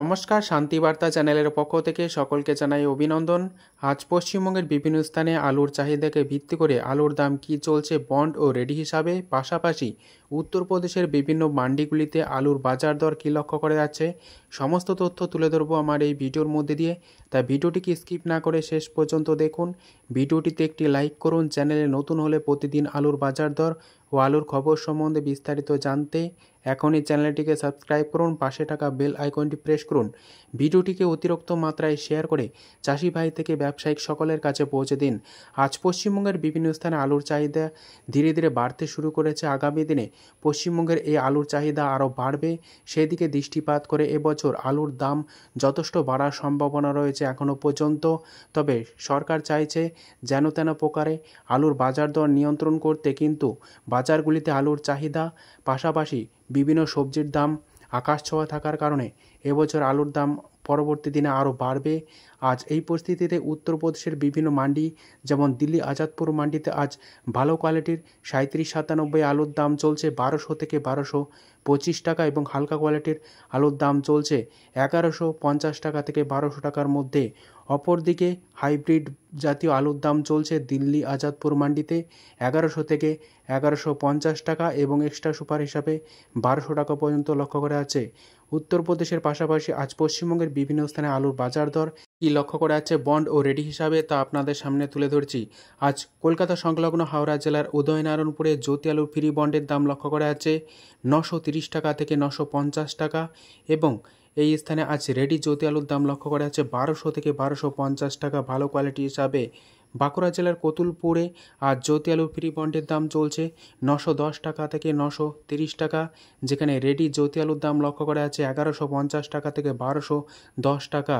নমস্কার, শান্তিবার্তা চ্যানেলের পক্ষ থেকে সকলকে জানাই অভিনন্দন। আজ পশ্চিমবঙ্গের বিভিন্ন স্থানে আলুর চাহিদাকে ভিত্তি করে আলুর দাম কী চলছে বন্ড ও রেডি হিসাবে, পাশাপাশি উত্তরপ্রদেশের বিভিন্ন মান্ডিগুলিতে আলুর বাজার দর কী লক্ষ্য করা যাচ্ছে, সমস্ত তথ্য তুলে ধরবো আমার এই ভিডিওর মধ্যে দিয়ে। তাই ভিডিওটিকে স্কিপ না করে শেষ পর্যন্ত দেখুন। ভিডিওটিতে একটি লাইক করুন। চ্যানেলে নতুন হলে প্রতিদিন আলুর বাজার দর ও আলুর খবর সম্বন্ধে বিস্তারিত জানতে এখনই চ্যানেলটিকে সাবস্ক্রাইব করুন, পাশে থাকা বেল আইকনটি প্রেস করুন। ভিডিওটিকে অতিরিক্ত মাত্রায় শেয়ার করে চাষি ভাই থেকে ব্যবসায়িক সকলের কাছে পৌঁছে দিন। আজ পশ্চিমবঙ্গের বিভিন্ন স্থানে আলুর চাহিদা ধীরে ধীরে বাড়তে শুরু করেছে। আগামী দিনে পশ্চিমবঙ্গের এই আলুর চাহিদা আরও বাড়বে, সেদিকে দৃষ্টিপাত করে এবছর আলুর দাম যথেষ্ট বাড়ার সম্ভাবনা রয়েছে এখনও পর্যন্ত। তবে সরকার চাইছে যেন তেন প্রকারে আলুর বাজার দর নিয়ন্ত্রণ করতে, কিন্তু বাজারগুলিতে আলুর চাহিদা পাশাপাশি বিভিন্ন সবজির দাম আকাশ ছোঁয়া থাকার কারণে এবছর আলুর দাম পরবর্তী দিনে আরও বাড়বে। আজ এই পরিস্থিতিতে উত্তরপ্রদেশের বিভিন্ন মান্ডি, যেমন দিল্লি আজাদপুর মান্ডিতে আজ ভালো কোয়ালিটির 37-97 আলুর দাম চলছে 1200 থেকে 1225 টাকা, এবং হালকা কোয়ালিটির আলুর দাম চলছে 1150 টাকা থেকে 1200 টাকার মধ্যে। অপরদিকে হাইব্রিড জাতীয় আলুর দাম চলছে দিল্লি আজাদপুর মান্ডিতে 1100 থেকে 1150 টাকা, এবং এক্সট্রা সুপার হিসাবে 1200 টাকা পর্যন্ত লক্ষ্য করা আছে। উত্তরপ্রদেশের পাশাপাশি আজ পশ্চিমবঙ্গের বিভিন্ন স্থানে আলুর বাজার দর কী লক্ষ্য করা যাচ্ছে বন্ড ও রেডি হিসাবে, তা আপনাদের সামনে তুলে ধরছি। আজ কলকাতা সংলগ্ন হাওড়া জেলার উদয়নারায়ণপুরে জ্যোতি আলুর ফ্রি বন্ডের দাম লক্ষ্য করা যাচ্ছে 930 টাকা থেকে 950 টাকা, এবং এই স্থানে আজ রেডি জ্যোতি আলুর দাম লক্ষ্য করা যাচ্ছে 1200 থেকে 1250 টাকা ভালো কোয়ালিটি হিসাবে। বাঁকুড়া জেলার কতুলপুরে আজ জ্যোতি আলুর ফ্রি বন্ডের দাম চলছে 910 টাকা থেকে 930 টাকা, যেখানে রেডি জ্যোতি আলুর দাম লক্ষ্য করা যাচ্ছে 1150 টাকা থেকে 1210 টাকা।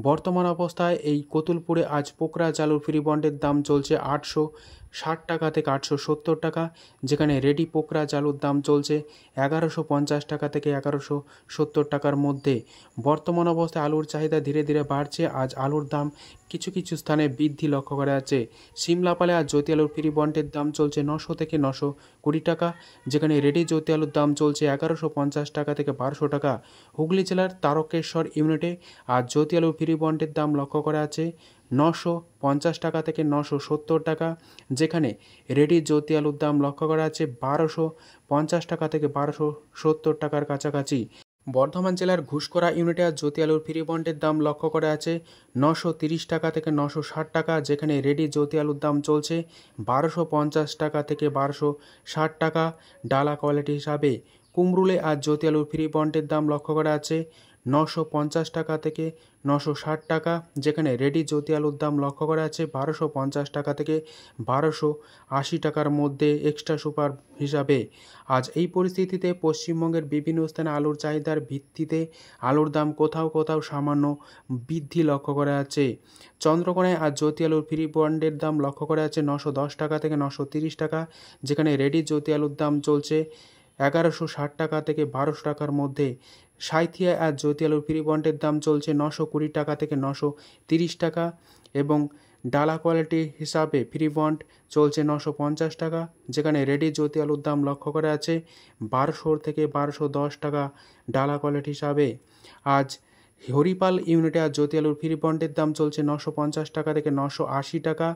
বর্তমান অবস্থায় এই কতুলপুরে আজ পোকরাজ আলুর ফ্রি বন্ডের দাম চলছে 860 টাকা থেকে 870 টাকা, যেখানে রেডি পোকরাজ আলুর দাম চলছে 1150 টাকা থেকে 1170 টাকার মধ্যে। বর্তমান অবস্থায় আলুর চাহিদা ধীরে ধীরে বাড়ছে। আজ আলুর দাম কিছু কিছু স্থানে বৃদ্ধি লক্ষ্য করা যাচ্ছে। সিমলাপালে আজ জ্যোতি আলুর ফ্রি বন্ডের দাম চলছে 900 থেকে 920 টাকা, যেখানে রেডি জ্যোতি আলুর দাম চলছে 1150 টাকা থেকে 1200 টাকা। হুগলি জেলার তারকেশ্বর ইউনিটে আজ জ্যোতি আলুর ফ্রি বন্ডের দাম লক্ষ্য করা আছে 950 টাকা থেকে 970 টাকা, যেখানে রেডি জ্যোতি আলুর দাম লক্ষ্য করা আছে 1250 টাকা থেকে 1270 টাকার কাছাকাছি। বর্ধমান জেলার ঘুষকরা ইউনিটে আজ জ্যোতি আলুর ফ্রি বন্ডের দাম লক্ষ্য করা আছে 930 টাকা থেকে 960 টাকা, যেখানে রেডি জ্যোতি আলুর দাম চলছে 1250 টাকা থেকে 1260 টাকা ডালা কোয়ালিটি হিসাবে। কুমরুলে আজ জ্যোতি আলুর ফ্রি বন্ডের দাম লক্ষ্য করা আছে 950 টাকা থেকে 960 টাকা, যেখানে রেডি জ্যোতি আলুর দাম লক্ষ্য করা আছে 1250 টাকা থেকে 1280 টাকার মধ্যে এক্সট্রা সুপার হিসাবে। আজ এই পরিস্থিতিতে পশ্চিমবঙ্গের বিভিন্ন স্থানে আলুর চাহিদার ভিত্তিতে আলুর দাম কোথাও কোথাও সামান্য বৃদ্ধি লক্ষ্য করা যাচ্ছে। চন্দ্রকোনায় আজ জ্যোতি আলুর ফ্রি বন্ডের দাম লক্ষ্য করা যাচ্ছে 910 টাকা থেকে 930 টাকা, যেখানে রেডি জ্যোতি আলুর দাম চলছে 1160 টাকা থেকে 1200 টাকার মধ্যে। সাঁইথিয়ায় আজ জ্যোতি আলুর ফ্রি বন্ডের দাম চলছে 920 টাকা থেকে 930 টাকা, এবং ডালা কোয়ালিটি হিসাবে ফ্রি বন্ড চলছে 950 টাকা, যেখানে রেডি জ্যোতি আলুর দাম লক্ষ্য করা আছে 1200 থেকে 1210 টাকা ডালা কোয়ালিটি হিসাবে। আজ হরিপাল ইউনিটে আজ জ্যোতি আলুর ফ্রি বন্ডের দাম চলছে 950 টাকা থেকে 980 টাকা,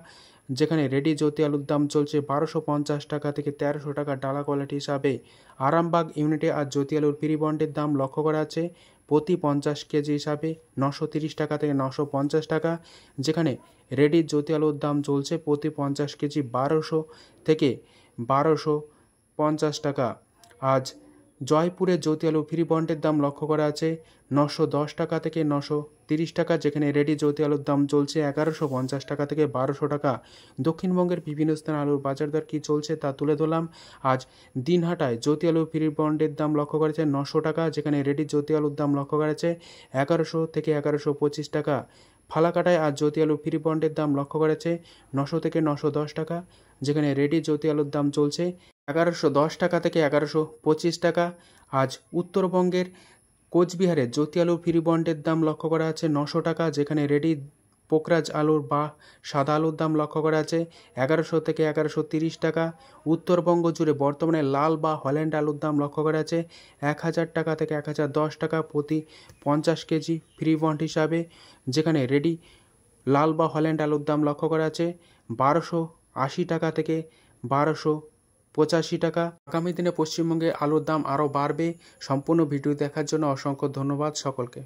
যেখানে রেডি জ্যোতি আলুর দাম চলছে 1250 টাকা থেকে 1300 টাকা ডালা কোয়ালিটি হিসাবে। আরামবাগ ইউনিটে আজ জ্যোতি আলুর ফ্রি বন্ডের দাম লক্ষ্য করা আছে প্রতি 50 কেজি হিসাবে 930 টাকা থেকে 950 টাকা, যেখানে রেডি জ্যোতি আলুর দাম চলছে প্রতি 50 কেজি 1200 থেকে 1250 টাকা। আজ জয়পুরে জ্যোতি আলু ফ্রি বন্ডের দাম লক্ষ্য করা আছে 910 টাকা থেকে 930 টাকা, যেখানে রেডি জ্যোতি আলুর দাম চলছে 1150 টাকা থেকে 1200 টাকা। দক্ষিণবঙ্গের বিভিন্ন স্থানে আলুর বাজার দর কী চলছে তা তুলে ধরলাম। আজ দিনহাটায় জ্যোতি আলু ফ্রি বন্ডের দাম লক্ষ্য করেছে 900 টাকা, যেখানে রেডি জ্যোতি আলুর দাম লক্ষ্য করেছে 1100 থেকে 1125 টাকা। ফালাকাটায় আজ জ্যোতি আলু ফ্রি বন্ডের দাম লক্ষ্য করেছে 900 থেকে 910 টাকা, যেখানে রেডি জ্যোতি আলুর দাম চলছে 1110 টাকা থেকে 1125 টাকা। আজ উত্তরবঙ্গের কোচবিহারে জ্যোতি আলুর ফ্রি বন্ডের দাম লক্ষ্য করা আছে 900 টাকা, যেখানে রেডি পোকরাজ আলুর বা সাদা আলুর দাম লক্ষ্য করা আছে 1100 থেকে 1130 টাকা। উত্তরবঙ্গ জুড়ে বর্তমানে লাল বা হল্যান্ড আলুর দাম লক্ষ্য করা আছে 1000 টাকা থেকে 1010 টাকা প্রতি 50 কেজি ফ্রি বন্ড হিসাবে, যেখানে রেডি লাল বা হল্যান্ড আলুর দাম লক্ষ্য করা আছে 1280 টাকা থেকে 1285 টাকা। আগামী দিনে পশ্চিমবঙ্গে আলুর দাম আরও বাড়বে। সম্পূর্ণ ভিডিও দেখার জন্য অসংখ্য ধন্যবাদ সকলকে।